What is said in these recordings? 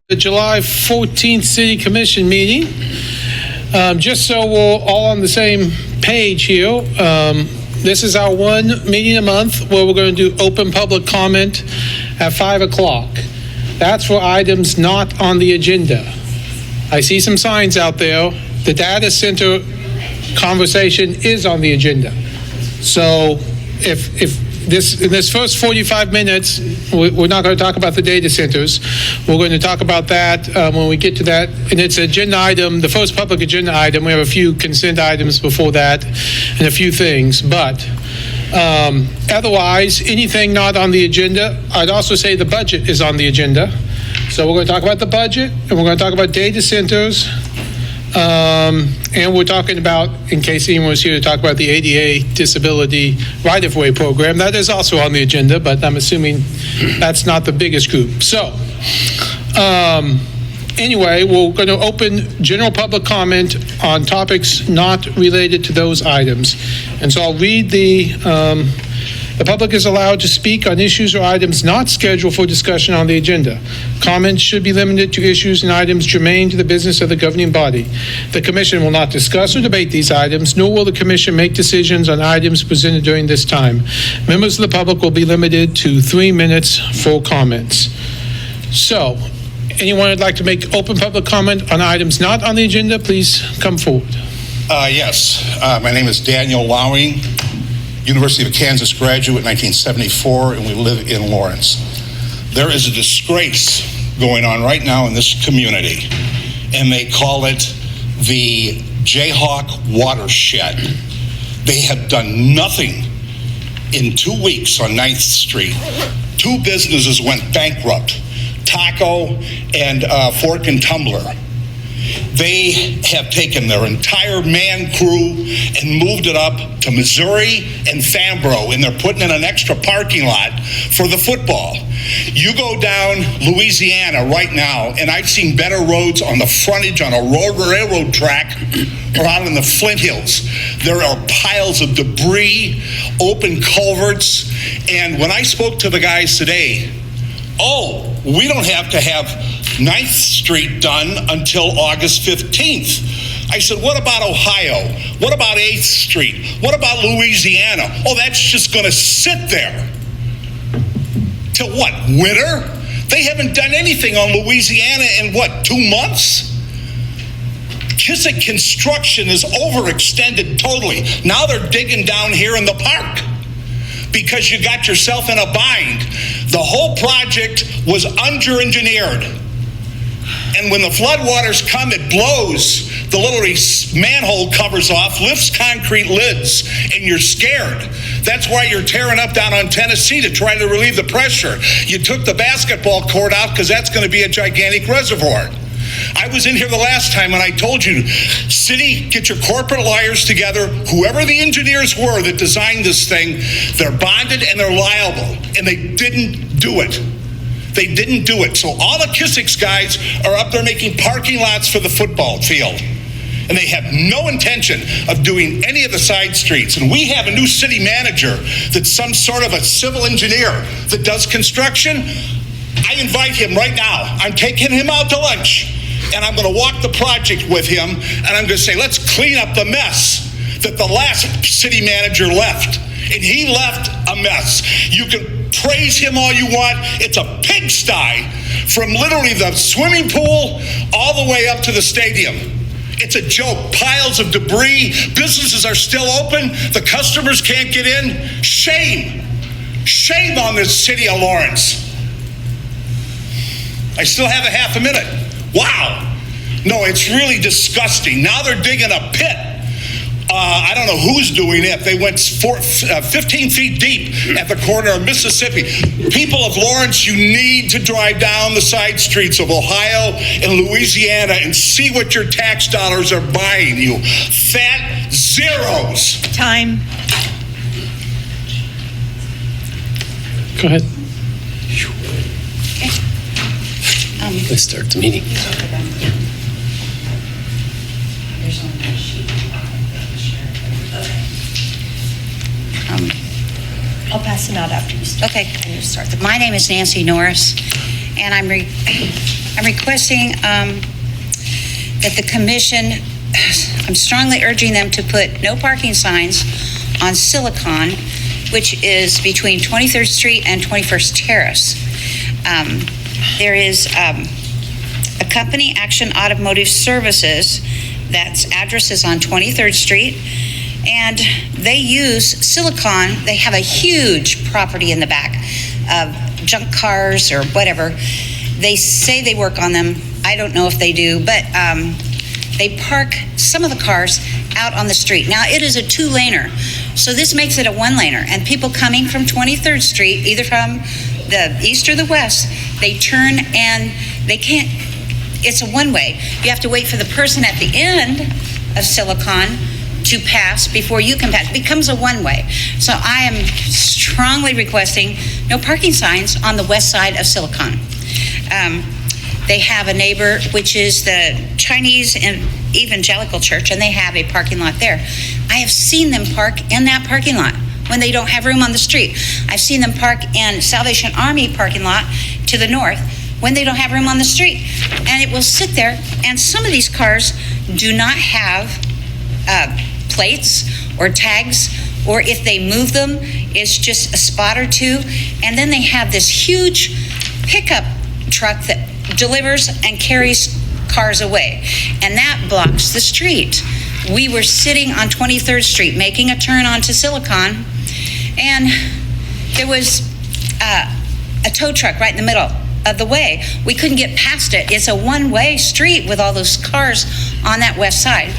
The July 14th City Commission meeting. Just so we're all on the same page here, this is our one meeting a month where we're going to do open public comment at 5 o'clock. That's for items not on the agenda. I see some signs out there. The data center conversation is on the agenda. So if in this first 45 minutes, we're not going to talk about the data centers. We're going to talk about that when we get to that. And it's an agenda item, the first public agenda item. We have a few consent items before that and a few things. But otherwise, anything not on the agenda, I'd also say the budget is on the agenda. So we're going to talk about the budget, and we're going to talk about data centers. And we're talking about, in case anyone was here, to talk about the ADA disability right-of-way program. That is also on the agenda, but I'm assuming that's not the biggest group. So anyway, we're going to open general public comment on topics not related to those items. And so I'll read the public is allowed to speak on issues or items not scheduled for discussion on the agenda. Comments should be limited to issues and items germane to the business of the governing body. The Commission will not discuss or debate these items, nor will the Commission make decisions on items presented during this time. Members of the public will be limited to 3 minutes for comments. So, anyone would like to make open public comment on items not on the agenda, please come forward. Yes, my name is Daniel Lowing, University of Kansas graduate, 1974, and we live in Lawrence. There is a disgrace going on right now in this community, and they call it the Jayhawk watershed. They have done nothing in 2 weeks on 9th Street. 2 businesses went bankrupt, Taco and Fork and Tumbler. They have taken their entire man crew and moved it up to Missouri and Fambro, and they're putting in an extra parking lot for the football. You go down Louisiana right now, and I've seen better roads on the frontage on a railroad track or out in the Flint Hills. There are piles of debris, open culverts, and when I spoke to the guys today, we don't have to have 9th Street done until August 15th. I said, what about Ohio? What about 8th Street? What about Louisiana? That's just going to sit there. Till what, winter? They haven't done anything on Louisiana in 2 months? Kissick Construction is overextended totally. Now they're digging down here in the park because you got yourself in a bind. The whole project was under-engineered. And when the floodwaters come, it blows the little manhole covers off, lifts concrete lids, and you're scared. That's why you're tearing up down on Tennessee to try to relieve the pressure. You took the basketball court out because that's going to be a gigantic reservoir. I was in here the last time and I told you, city, get your corporate lawyers together. Whoever the engineers were that designed this thing, they're bonded and they're liable. And they didn't do it. They didn't do it. So all the Kissick's guys are up there making parking lots for the football field. And they have no intention of doing any of the side streets. And we have a new city manager that's some sort of a civil engineer that does construction. I invite him right now. I'm taking him out to lunch. And I'm going to walk the project with him. And I'm going to say, let's clean up the mess that the last city manager left. And he left a mess. You can praise him all you want. It's a pigsty from literally the swimming pool all the way up to the stadium. It's a joke. Piles of debris. Businesses are still open. The customers can't get in. Shame. Shame on this city of Lawrence. I still have a half a minute. Wow. No, it's really disgusting. Now they're digging a pit. I don't know who's doing it. They went 15 feet deep at the corner of Mississippi. People of Lawrence, you need to drive down the side streets of Ohio and Louisiana and see what your tax dollars are buying you. Fat zeros. Time. Go ahead. Let's start the meeting. I'll pass it out after you start. Okay, I will start. My name is Nancy Norris, and I'm I'm requesting that the commission, I'm strongly urging them to put no parking signs on Silicon, which is between 23rd Street and 21st Terrace. There is a company, Action Automotive Services, that's address is on 23rd Street, and they use Silicon. They have a huge property in the back of junk cars or whatever. They say they work on them. I don't know if they do, but they park some of the cars out on the street. Now, it is a two-laner, so this makes it a one-laner, and people coming from 23rd Street, either from the east or the west, they turn and they can't, it's a one-way. You have to wait for the person at the end of Silicon to pass before you can pass. It becomes a one-way. So I am strongly requesting no parking signs on the west side of Silicon. They have a neighbor, which is the Chinese and Evangelical Church, and they have a parking lot there. I have seen them park in that parking lot when they don't have room on the street. I've seen them park in Salvation Army parking lot to the north when they don't have room on the street. And it will sit there, and some of these cars do not have plates or tags, or if they move them, it's just a spot or two. And then they have this huge pickup truck that delivers and carries cars away, and that blocks the street. We were sitting on 23rd Street making a turn onto Silicon, and there was a tow truck right in the middle of the way. We couldn't get past it. It's a one-way street with all those cars on that west side.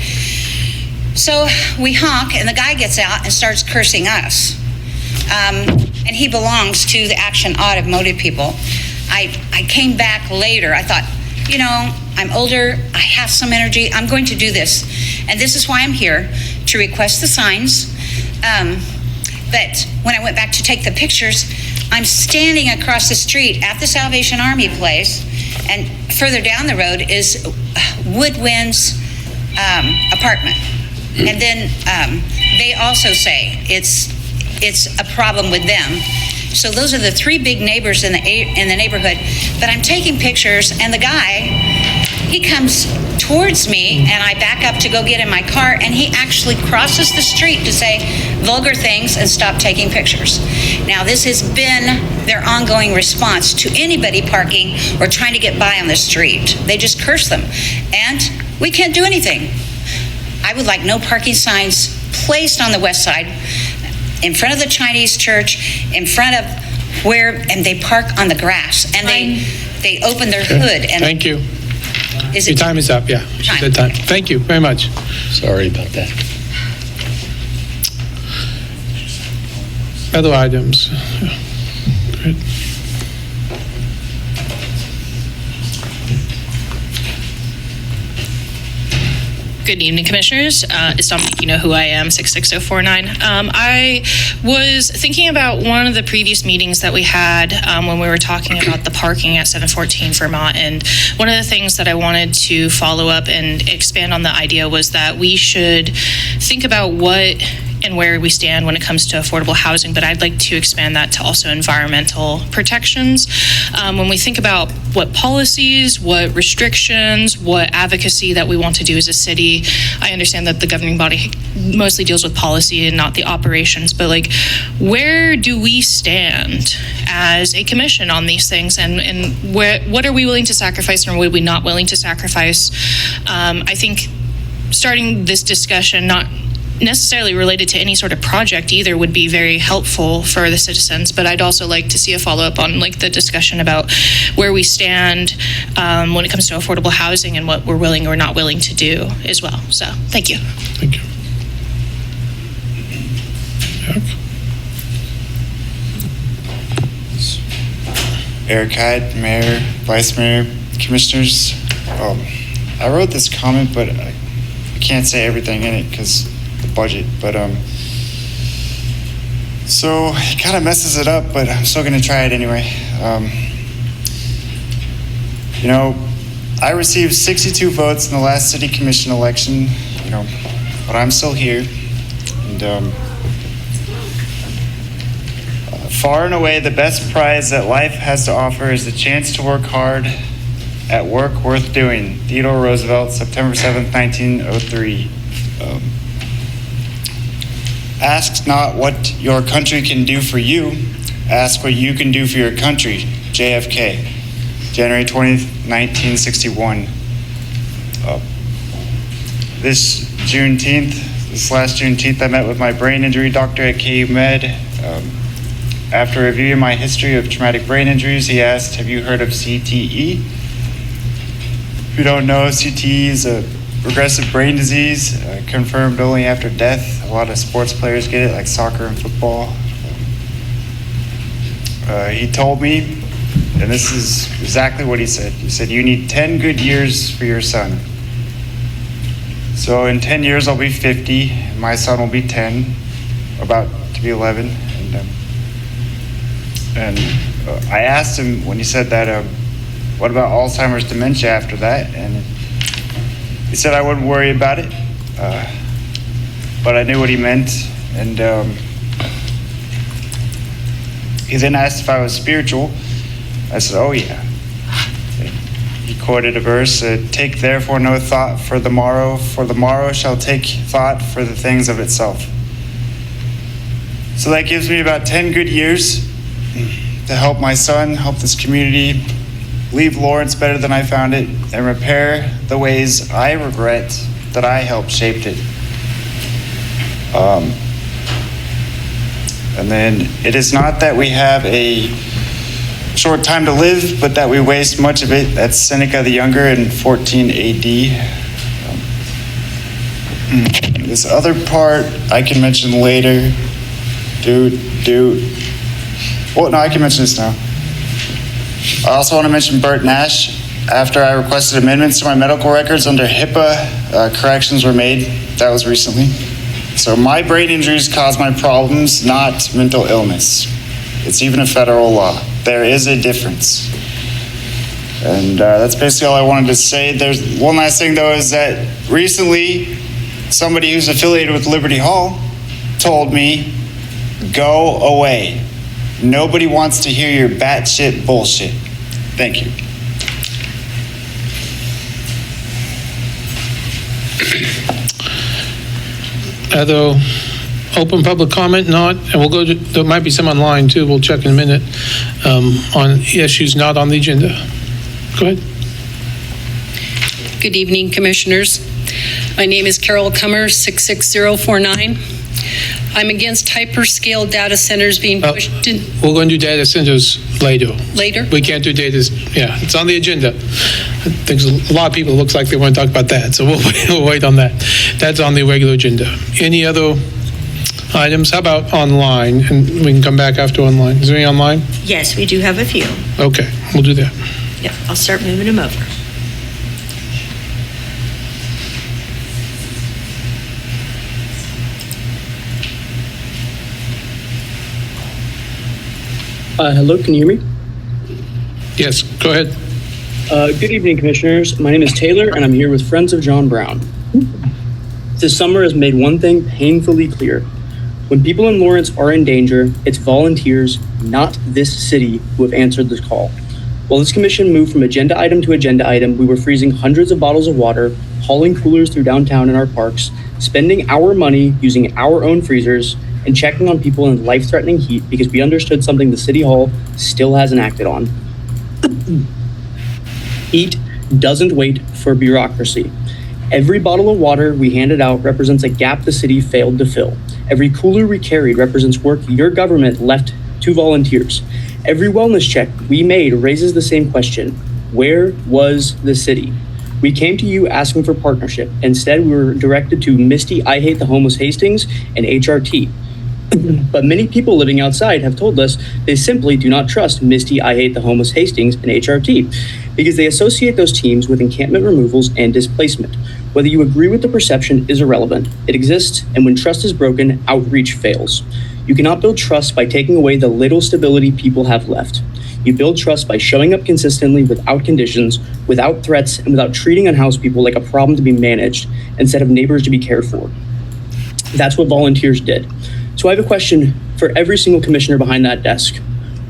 So we honk, and the guy gets out and starts cursing us. And he belongs to the Action Automotive people. I came back later. I thought, you know, I'm older, I have some energy, I'm going to do this. And this is why I'm here, to request the signs. But when I went back to take the pictures, I'm standing across the street at the Salvation Army place, and further down the road is Woodwind's apartment. And then they also say it's a problem with them. So those are the three big neighbors in the neighborhood. But I'm taking pictures, and the guy, he comes towards me, and I back up to go get in my car, and he actually crosses the street to say vulgar things and stop taking pictures. Now, this has been their ongoing response to anybody parking or trying to get by on the street. They just curse them, and we can't do anything. I would like no parking signs placed on the west side, in front of the Chinese church, in front of where, and they park on the grass, and they open their hood. And Thank you. Is Your it time is up, yeah. Good time. Thank you very much. Sorry about that. Other items? Great. Good evening, Commissioners. It's Dominique, you know who I am, 66049. I was thinking about one of the previous meetings that we had when we were talking about the parking at 714 Vermont, and one of the things that I wanted to follow up and expand on the idea was that we should think about what and where we stand when it comes to affordable housing, but I'd like to expand that to also environmental protections. When we think about what policies, what restrictions, what advocacy that we want to do as a city, I understand that the governing body mostly deals with policy and not the operations, but like, where do we stand as a commission on these things, and what are we willing to sacrifice and what are we not willing to sacrifice? I think starting this discussion, not necessarily related to any sort of project either, would be very helpful for the citizens, but I'd also like to see a follow-up on like the discussion about where we stand when it comes to affordable housing and what we're willing or not willing to do as well. So thank you. Thank you. Eric Hyde, Mayor, Vice Mayor, Commissioners. I wrote this comment, but I can't say everything in it because the budget. But so it kind of messes it up, but I'm still going to try it anyway. You know, I received 62 votes in the last city commission election. You know, but I'm still here, and far and away, the best prize that life has to offer is the chance to work hard at work worth doing. Theodore Roosevelt, September 7th, 1903. Ask not what your country can do for you. Ask what you can do for your country. JFK, January 20th, 1961. This last Juneteenth, I met with my brain injury doctor at KU Med. After reviewing my history of traumatic brain injuries, he asked, have you heard of CTE? If you don't know, CTE is a progressive brain disease, confirmed only after death. A lot of sports players get it, like soccer and football. He told me, and this is exactly what he said. He said, you need 10 good years for your son. So in 10 years, I'll be 50. And my son will be 10, about to be 11. And I asked him when he said that, what about Alzheimer's dementia after that? And he said I wouldn't worry about it, but I knew what he meant. And he then asked if I was spiritual. I said, oh yeah. He quoted a verse, take therefore no thought for the morrow shall take thought for the things of itself. So that gives me about 10 good years to help my son, help this community, leave Lawrence better than I found it, and repair the ways I regret that I helped shape it. And then it is not that we have a short time to live, but that we waste much of it. That's Seneca the Younger in 14 AD. This other part I can mention later. Well, no, I can mention this now. I also want to mention Bert Nash. After I requested amendments to my medical records under HIPAA, corrections were made. That was recently. So my brain injuries cause my problems, not mental illness. It's even a federal law. There is a difference. And that's basically all I wanted to say. There's one last thing, though, is that recently somebody who's affiliated with Liberty Hall told me, go away. Nobody wants to hear your batshit bullshit. Thank you. Other open public comment, not, and we'll go to, there might be some online too, we'll check in a minute, on issues not on the agenda. Go ahead. Good evening, Commissioners. My name is Carol Kummer, 66049. I'm against hyperscale data centers being pushed in. We're going to do data centers later. Later? We can't do data, yeah, it's on the agenda. I think a lot of people, it looks like they want to talk about that, so we'll wait on that. That's on the regular agenda. Any other items? How about online? And we can come back after online. Is there any online? Yes, we do have a few. Okay, we'll do that. Yep, I'll start moving them over. Hello, can you hear me? Yes, go ahead. Good evening, Commissioners. My name is Taylor, and I'm here with Friends of John Brown. This summer has made one thing painfully clear. When people in Lawrence are in danger, it's volunteers, not this city, who have answered this call. While this commission moved from agenda item to agenda item, we were freezing hundreds of bottles of water, hauling coolers through downtown and our parks, spending our money using our own freezers, and checking on people in life-threatening heat because we understood something the City Hall still hasn't acted on. Heat doesn't wait for bureaucracy. Every bottle of water we handed out represents a gap the city failed to fill. Every cooler we carried represents work your government left to volunteers. Every wellness check we made raises the same question: where was the city? We came to you asking for partnership. Instead, we were directed to Misty I Hate the Homeless Hastings and HRT. But many people living outside have told us they simply do not trust Misty I Hate the Homeless Hastings and HRT because they associate those teams with encampment removals and displacement. Whether you agree with the perception is irrelevant. It exists, and when trust is broken, outreach fails. You cannot build trust by taking away the little stability people have left. You build trust by showing up consistently without conditions, without threats, and without treating unhoused people like a problem to be managed instead of neighbors to be cared for. That's what volunteers did. So I have a question for every single commissioner behind that desk.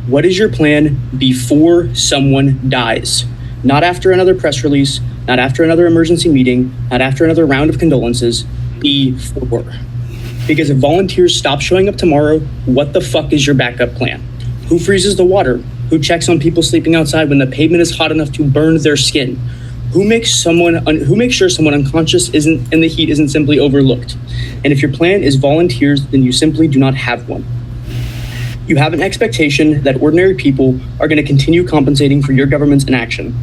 What is your plan before someone dies? Not after another press release, not after another emergency meeting, not after another round of condolences. Before. Because if volunteers stop showing up tomorrow, what the fuck is your backup plan? Who freezes the water? Who checks on people sleeping outside when the pavement is hot enough to burn their skin? Who makes sure someone unconscious isn't in the heat isn't simply overlooked? And if your plan is volunteers, then you simply do not have one. You have an expectation that ordinary people are going to continue compensating for your government's inaction.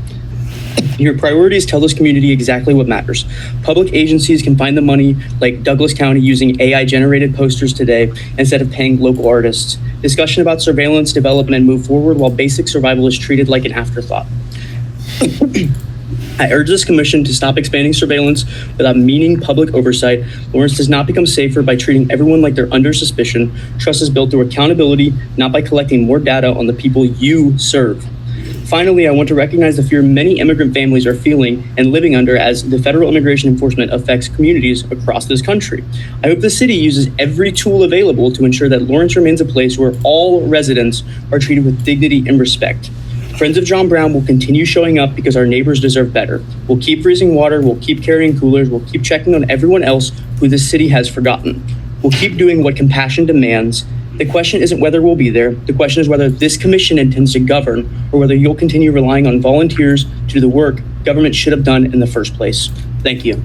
Your priorities tell this community exactly what matters. Public agencies can find the money, like Douglas County using AI-generated posters today instead of paying local artists. Discussion about surveillance, development, and move forward while basic survival is treated like an afterthought. I urge this commission to stop expanding surveillance without meaning public oversight. Lawrence does not become safer by treating everyone like they're under suspicion. Trust is built through accountability, not by collecting more data on the people you serve. Finally, I want to recognize the fear many immigrant families are feeling and living under as the federal immigration enforcement affects communities across this country. I hope the city uses every tool available to ensure that Lawrence remains a place where all residents are treated with dignity and respect. Friends of John Brown will continue showing up because our neighbors deserve better. We'll keep freezing water, we'll keep carrying coolers, we'll keep checking on everyone else who this city has forgotten. We'll keep doing what compassion demands. The question isn't whether we'll be there. The question is whether this commission intends to govern or whether you'll continue relying on volunteers to do the work government should have done in the first place. Thank you.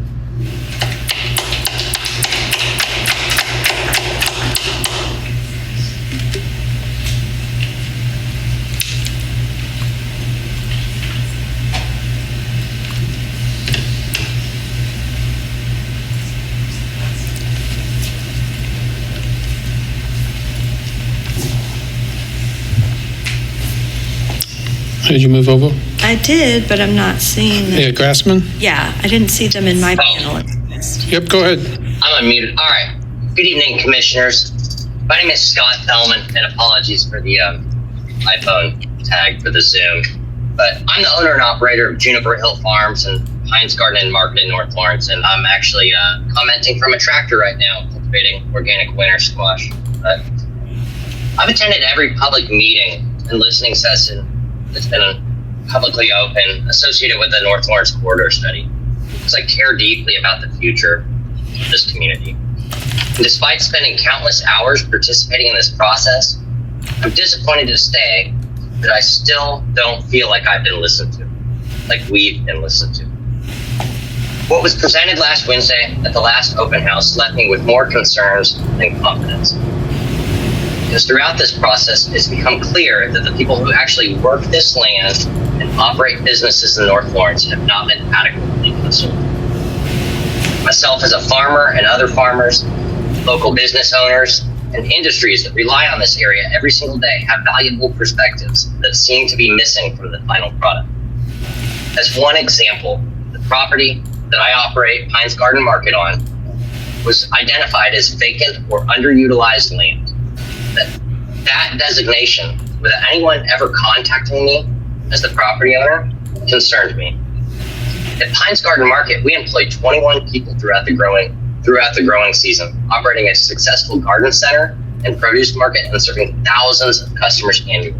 Did you move over? I did, but I'm not seeing them. Yeah, Grassman? Yeah, I didn't see them in my panel. Yep, go ahead. I'm unmuted. All right. Good evening, commissioners. My name is Scott Fellman, and apologies for the iPhone tag for the Zoom. But I'm the owner and operator of Juniper Hill Farms and Pines Garden and Market in North Lawrence, and I'm actually commenting from a tractor right now, cultivating organic winter squash. But I've attended every public meeting and listening session that's been publicly open associated with the North Lawrence Corridor Study, because I care deeply about the future of this community. And despite spending countless hours participating in this process, I'm disappointed to say that I still don't feel like I've been listened to, like we've been listened to. What was presented last Wednesday at the last open house left me with more concerns than confidence. Because throughout this process, it's become clear that the people who actually work this land and operate businesses in North Lawrence have not been adequately consulted. Myself as a farmer and other farmers, local business owners, and industries that rely on this area every single day have valuable perspectives that seem to be missing from the final product. As one example, the property that I operate Pines Garden Market on was identified as vacant or underutilized land. That designation, without anyone ever contacting me as the property owner, concerned me. At Pines Garden Market, we employ 21 people throughout the growing season, operating a successful garden center and produce market and serving thousands of customers annually.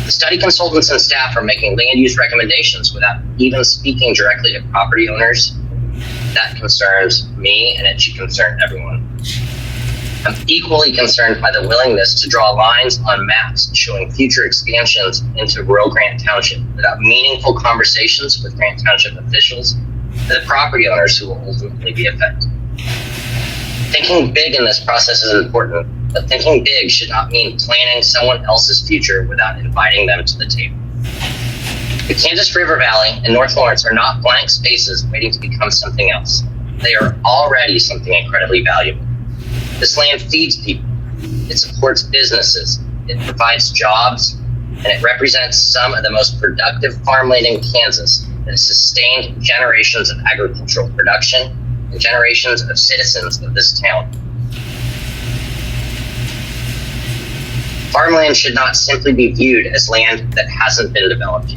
The study consultants and staff are making land use recommendations without even speaking directly to property owners. That concerns me, and it should concern everyone. I'm equally concerned by the willingness to draw lines on maps showing future expansions into rural Grant Township without meaningful conversations with Grant Township officials and the property owners who will ultimately be affected. Thinking big in this process is important, but thinking big should not mean planning someone else's future without inviting them to the table. The Kansas River Valley and North Lawrence are not blank spaces waiting to become something else. They are already something incredibly valuable. This land feeds people, it supports businesses, it provides jobs, and it represents some of the most productive farmland in Kansas that has sustained generations of agricultural production and generations of citizens of this town. Farmland should not simply be viewed as land that hasn't been developed.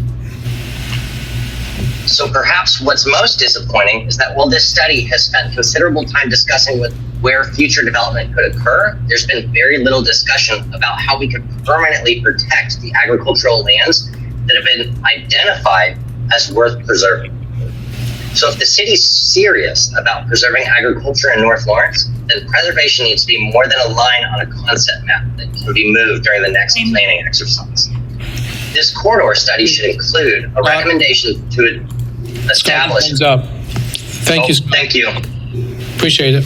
So perhaps what's most disappointing is that while this study has spent considerable time discussing where future development could occur, there's been very little discussion about how we could permanently protect the agricultural lands that have been identified as worth preserving. So if the city's serious about preserving agriculture in North Lawrence, then preservation needs to be more than a line on a concept map that can be moved during the next planning exercise. This corridor study should include a recommendation to establish. Thumbs up. Thank you, Scott. Thank you. Appreciate it.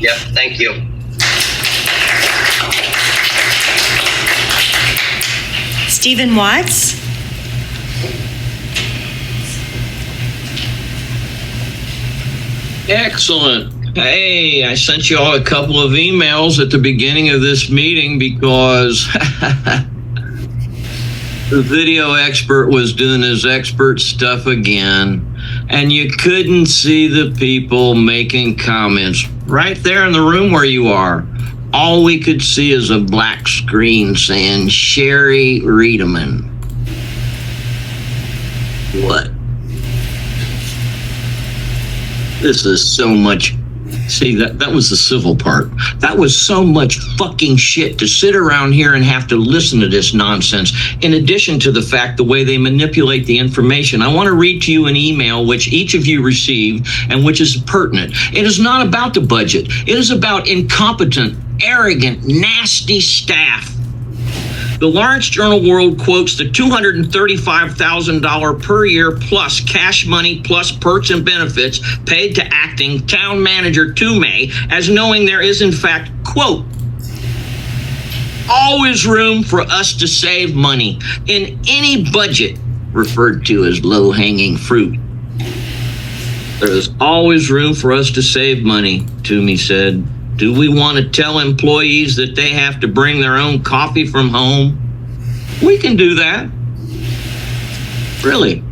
Yep, thank you. Stephen Watts? Excellent. Hey, I sent you all a couple of emails at the beginning of this meeting because the video expert was doing his expert stuff again, and you couldn't see the people making comments right there in the room where you are. All we could see is a black screen saying Sherry Riedemann. What? This is so much. See, that was the civil part. That was so much fucking shit to sit around here and have to listen to this nonsense. In addition to the fact, the way they manipulate the information. I want to read to you an email which each of you received and which is pertinent. It is not about the budget. It is about incompetent, arrogant, nasty staff. The Lawrence Journal-World quotes the $235,000 per year plus cash money plus perks and benefits paid to acting town manager Toomey as knowing there is in fact, quote, always room for us to save money in any budget referred to as low-hanging fruit. There is always room for us to save money, Toomey said. Do we want to tell employees that they have to bring their own coffee from home? We can do that. Really?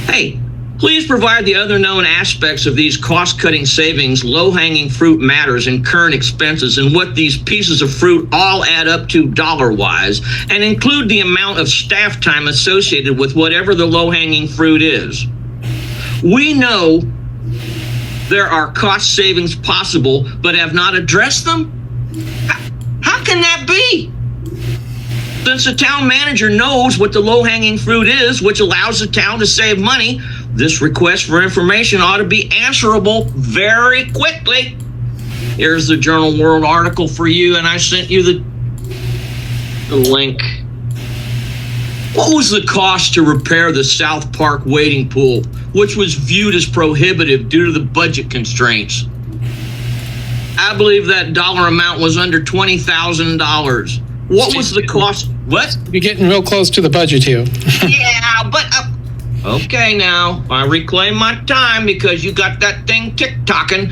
Hey, please provide the other known aspects of these cost-cutting savings, low-hanging fruit matters, and current expenses, and what these pieces of fruit all add up to dollar-wise, and include the amount of staff time associated with whatever the low-hanging fruit is. We know there are cost savings possible, but have not addressed them? How can that be? Since the town manager knows what the low-hanging fruit is, which allows the town to save money, this request for information ought to be answerable very quickly. Here's the Journal World article for you, and I sent you the link. What was the cost to repair the South Park wading pool, which was viewed as prohibitive due to the budget constraints? I believe that dollar amount was under $20,000. What was the cost? What? You're getting real close to the budget here. Yeah, but okay, now I reclaim my time because you got that thing tick-tocking.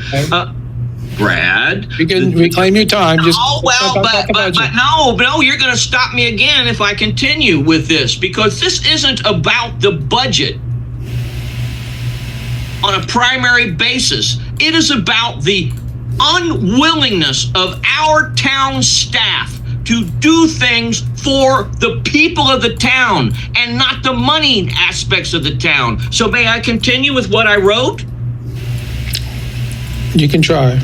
Brad, You can reclaim your time. Just oh well, but no, you're going to stop me again if I continue with this, because this isn't about the budget on a primary basis. It is about the unwillingness of our town staff to do things for the people of the town and not the money aspects of the town. So may I continue with what I wrote? You can try.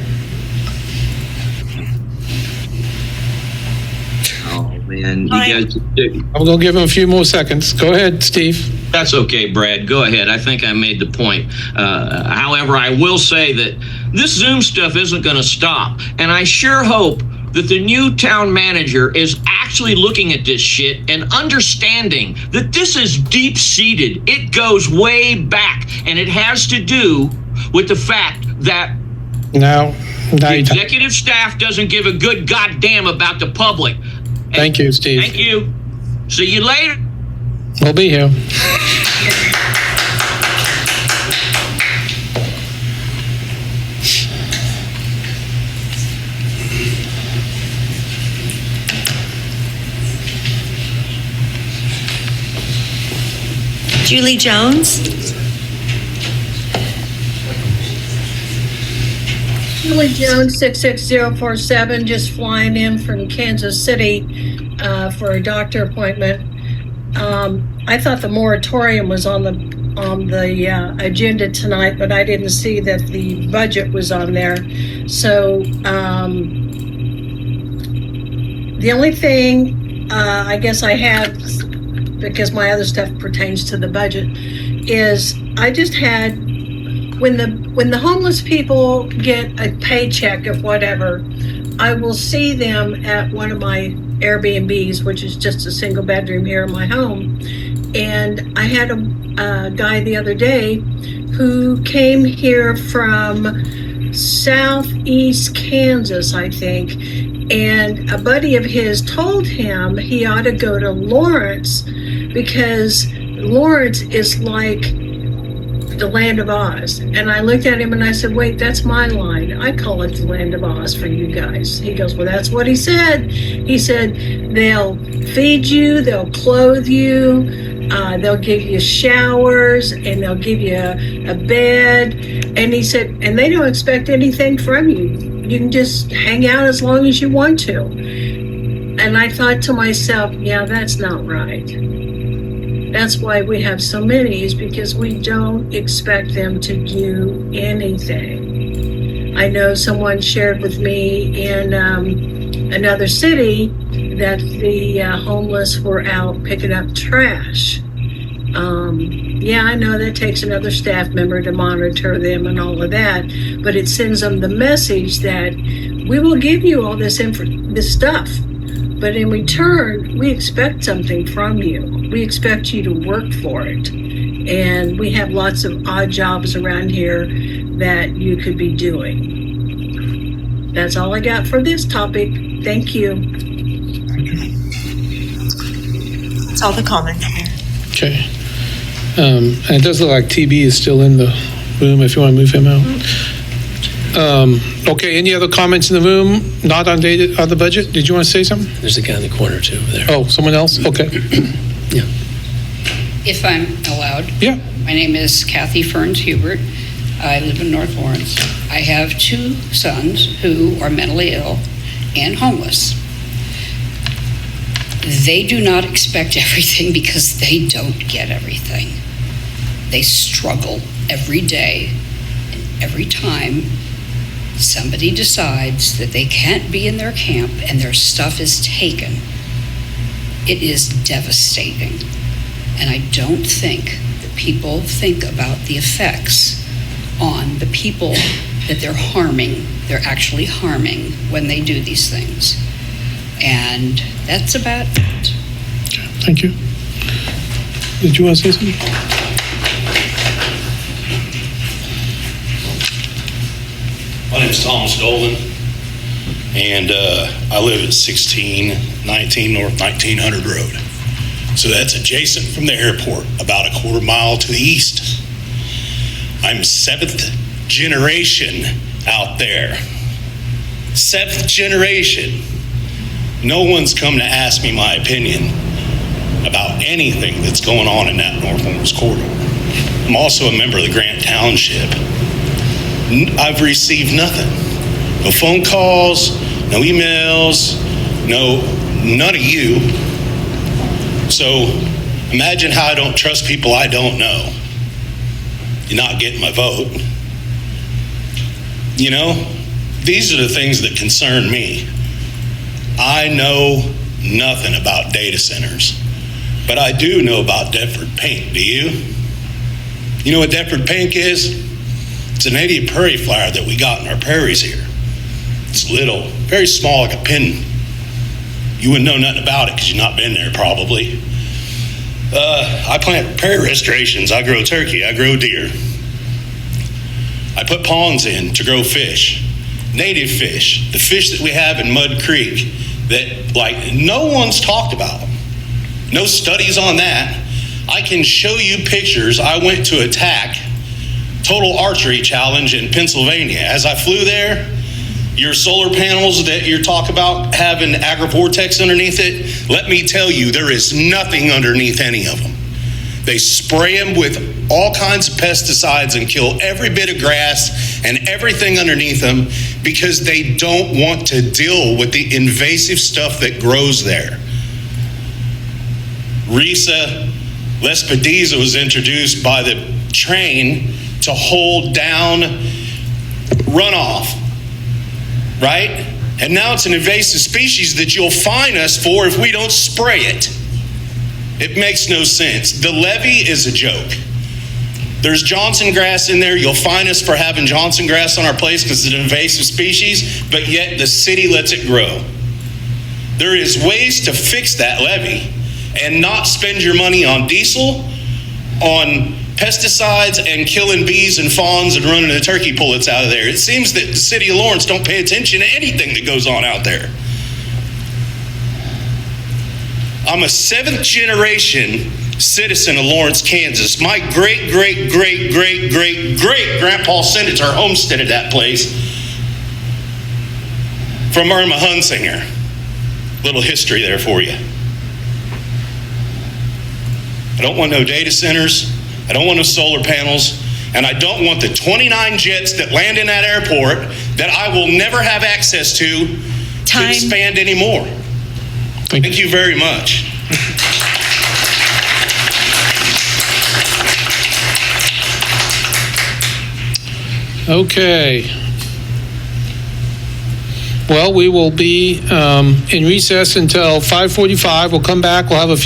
Oh man, you guys. I'm going to give him a few more seconds. Go ahead, Steve. That's okay, Brad. Go ahead. I think I made the point. However, I will say that this Zoom stuff isn't going to stop, and I sure hope that the new town manager is actually looking at this shit and understanding that this is deep-seated. It goes way back, and it has to do with the fact that Now the executive staff doesn't give a good goddamn about the public. Thank you, Steve. Thank you. See you later. We'll be here. Julie Jones? Julie Jones, 66047, just flying in from Kansas City for a doctor appointment. I thought the moratorium was on the agenda tonight, but I didn't see that the budget was on there. So the only thing I guess I had because my other stuff pertains to the budget, is I just had, when the homeless people get a paycheck of whatever, I will see them at one of my Airbnbs, which is just a single bedroom here in my home. And I had a guy the other day who came here from southeast Kansas, I think, and a buddy of his told him he ought to go to Lawrence because Lawrence is like the Land of Oz. And I looked at him and I said, wait, that's my line. I call it the Land of Oz for you guys. He goes, well, that's what he said. He said, they'll feed you, they'll clothe you, they'll give you showers, and they'll give you a bed. And he said, and they don't expect anything from you. You can just hang out as long as you want to. And I thought to myself, yeah, that's not right. That's why we have so many, is because we don't expect them to do anything. I know someone shared with me in another city that the homeless were out picking up trash. Yeah, I know that takes another staff member to monitor them and all of that, but it sends them the message that we will give you all this stuff, but in return, we expect something from you. We expect you to work for it. And we have lots of odd jobs around here that you could be doing. That's all I got for this topic. Thank you. That's all the comments. Okay. And it does look like TB is still in the room if you want to move him out. Okay, any other comments in the room not on the budget? Did you want to say something? There's a guy in the corner too over there. Oh, someone else? Okay. Yeah. If I'm allowed. Yeah. My name is Kathy Ferns Hubert. I live in North Lawrence. I have 2 sons who are mentally ill and homeless. They do not expect everything because they don't get everything. They struggle every day, and every time somebody decides that they can't be in their camp and their stuff is taken, it is devastating. And I don't think that people think about the effects on the people that they're harming. They're actually harming when they do these things. And that's about it. Okay, thank you. Did you want to say something? My name is Thomas Golden, and I live at 1619 North 1900 Road. So that's adjacent from the airport, about a quarter mile to the east. I'm 7th generation out there. 7th generation. No one's come to ask me my opinion about anything that's going on in that North Lawrence corridor. I'm also a member of the Grant Township. I've received nothing. No phone calls, no emails, none of you. So imagine how I don't trust people I don't know. You're not getting my vote. You know, these are the things that concern me. I know nothing about data centers, but I do know about Deptford pink. Do you? You know what Deptford pink is? It's a native prairie flower that we got in our prairies here. It's little, very small, like a pin. You wouldn't know nothing about it because you've not been there probably. I plant prairie restorations. I grow turkey. I grow deer. I put ponds in to grow fish. Native fish, the fish that we have in Mud Creek that like no one's talked about. No studies on that. I can show you pictures. I went to a TAC, Total Archery Challenge in Pennsylvania. As I flew there, your solar panels that you're talking about have an agrivortex underneath it. Let me tell you, there is nothing underneath any of them. They spray them with all kinds of pesticides and kill every bit of grass and everything underneath them because they don't want to deal with the invasive stuff that grows there. Risa lespedeza was introduced by the train to hold down runoff, right? And now it's an invasive species that you'll fine us for if we don't spray it. It makes no sense. The levee is a joke. There's Johnson grass in there. You'll fine us for having Johnson grass on our place because it's an invasive species, but yet the city lets it grow. There is ways to fix that levee and not spend your money on diesel, on pesticides, and killing bees and fawns and running the turkey pullets out of there. It seems that the city of Lawrence don't pay attention to anything that goes on out there. I'm a 7th generation citizen of Lawrence, Kansas. My great-great-great-great-great-grandpa Senator homesteaded that place from Irma Hunsinger. Little history there for you. I don't want no data centers. I don't want no solar panels. And I don't want the 29 jets that land in that airport that I will never have access to expand anymore. Thank you very much. Okay. Well, we will be in recess until 5:45. We'll come back. We'll have a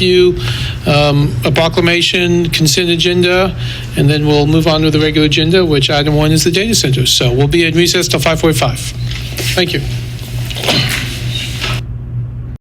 proclamation, consent agenda, and then we'll move on to the regular agenda, which item 1 is the data centers. So we'll be in recess till 5:45. Thank you.